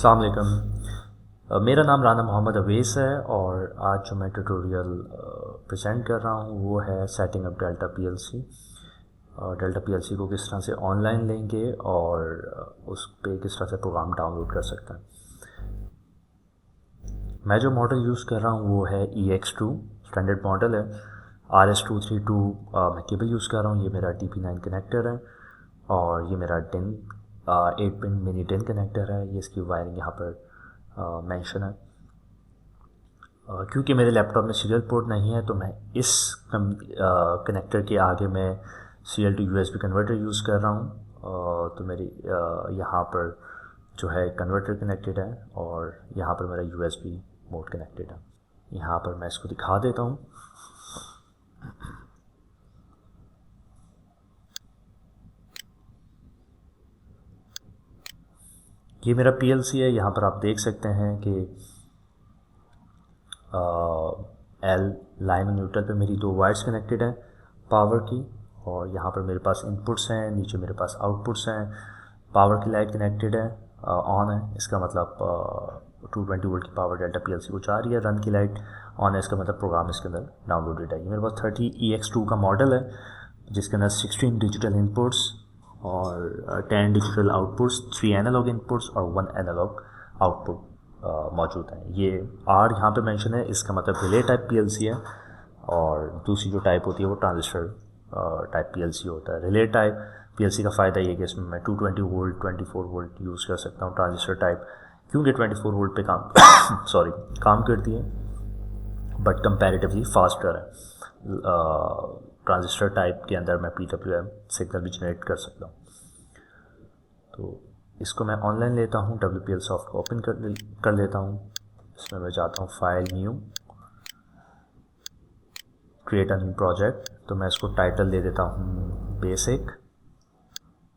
अस्सलाम वालेकुम। मेरा नाम राना मोहम्मद अवेस है और आज जो मैं ट्यूटोरियल प्रेजेंट कर रहा हूँ वो है setting up delta PLC. Delta PLC को किस तरह से ऑनलाइन लेंगे और उस पर किस तरह से प्रोग्राम डाउनलोड कर सकते हैं। मैं जो मॉडल यूज़ कर रहा हूँ वो है EX2 स्टैंडर्ड मॉडल है। RS232 मैं केबल यूज़ कर रहा हूँ। ये मेरा TP9 कनेक्टर है और ये मेरा 8 पिन मिनी 10 कनेक्टर है। ये इसकी वायरिंग यहाँ पर मेंशन है। क्योंकि मेरे लैपटॉप में सीरियल पोर्ट नहीं है तो मैं इस कनेक्टर के आगे मैं serial to USB converter use कर रहा हूँ। तो मेरी यहाँ पर जो है कन्वर्टर कनेक्टेड है और यहाँ पर मेरा USB मोड कनेक्टेड है। यहाँ पर मैं इसको दिखा देता हूँ। ये मेरा PLC है। यहाँ पर आप देख सकते हैं कि L लाइन न्यूट्रल पे मेरी 2 वायर्स कनेक्टेड हैं पावर की, और यहाँ पर मेरे पास इनपुट्स हैं, नीचे मेरे पास आउटपुट्स हैं। पावर की लाइट कनेक्टेड है, ऑन है, इसका मतलब 220 वोल्ट की पावर डेल्टा PLC को जा रही है। रन की लाइट ऑन है, इसका मतलब प्रोग्राम इसके अंदर डाउनलोडेड है। ये मेरे पास 30 EX2 का मॉडल है जिसके अंदर 16 डिजिटल इनपुट्स और 10 डिजिटल आउटपुट्स, 3 एनालॉग इनपुट्स और 1 एनालॉग आउटपुट मौजूद हैं। ये R यहाँ पे मेंशन है, इसका मतलब रिले टाइप PLC है। और दूसरी जो टाइप होती है वो ट्रांजिस्टर टाइप PLC होता है। रिले टाइप PLC का फ़ायदा ये है कि इसमें मैं 220 वोल्ट 24 वोल्ट यूज़ कर सकता हूँ। ट्रांजिस्टर टाइप क्योंकि 24 वोल्ट पे काम काम करती है बट कंपैरेटिवली फास्टर है। ट्रांजिस्टर टाइप के अंदर मैं PWM सिग्नल भी जनरेट कर सकता हूँ। तो इसको मैं ऑनलाइन लेता हूँ, WPL सॉफ्ट को ओपन कर लेता हूँ। इसमें मैं जाता हूँ file, new, create a new project. तो मैं इसको टाइटल दे देता हूँ बेसिक।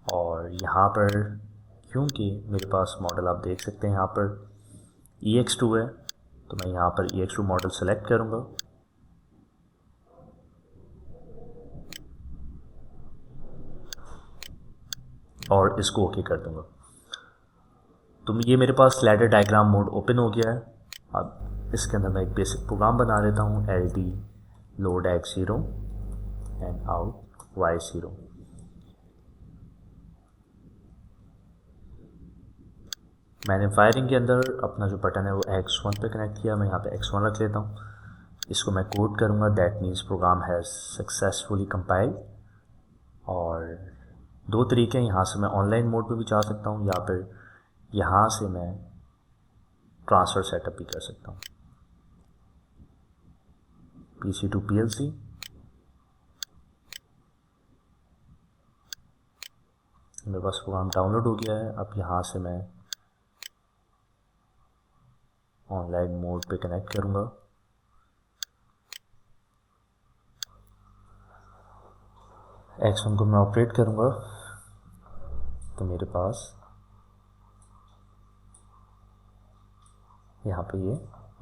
और यहाँ पर क्योंकि मेरे पास मॉडल आप देख सकते हैं यहाँ पर EX2 है तो मैं यहाँ पर EX2 मॉडल सेलेक्ट करूँगा और इसको ओके कर दूँगा। तो ये मेरे पास लैडर डायग्राम मोड ओपन हो गया है। अब इसके अंदर मैं एक बेसिक प्रोग्राम बना लेता हूँ, LD load X0 and out Y0। मैंने वायरिंग के अंदर अपना जो बटन है वो X1 पे कनेक्ट किया। मैं यहाँ पे X1 रख लेता हूँ। इसको मैं कोड करूँगा, that means program has successfully compiled. और 2 तरीके हैं, यहाँ से मैं ऑनलाइन मोड पे भी जा सकता हूँ या फिर यहाँ से मैं ट्रांसफ़र सेटअप भी कर सकता हूँ। PC to PLC, मेरे पास प्रोग्राम डाउनलोड हो गया है। अब यहाँ से मैं ऑनलाइन मोड पे कनेक्ट करूँगा। X1 को मैं ऑपरेट करूँगा तो मेरे पास यहाँ पे ये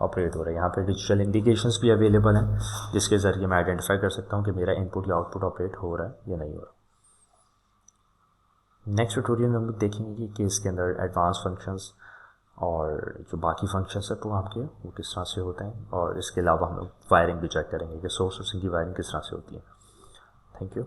ऑपरेट हो रहा है। यहाँ पे डिजिटल इंडिकेशंस भी अवेलेबल हैं जिसके ज़रिए मैं आइडेंटिफाई कर सकता हूँ कि मेरा इनपुट या आउटपुट ऑपरेट हो रहा है या नहीं हो रहा। नेक्स्ट ट्यूटोरियल में हम लोग देखेंगे कि इसके अंदर एडवांस फंक्शंस और जो बाकी फंक्शंस है प्रोग्राम के वो किस तरह से होते हैं, और इसके अलावा हम लोग वायरिंग भी चेक करेंगे कि सोर्स सोर्सिंग की वायरिंग किस तरह से होती है। Thank you.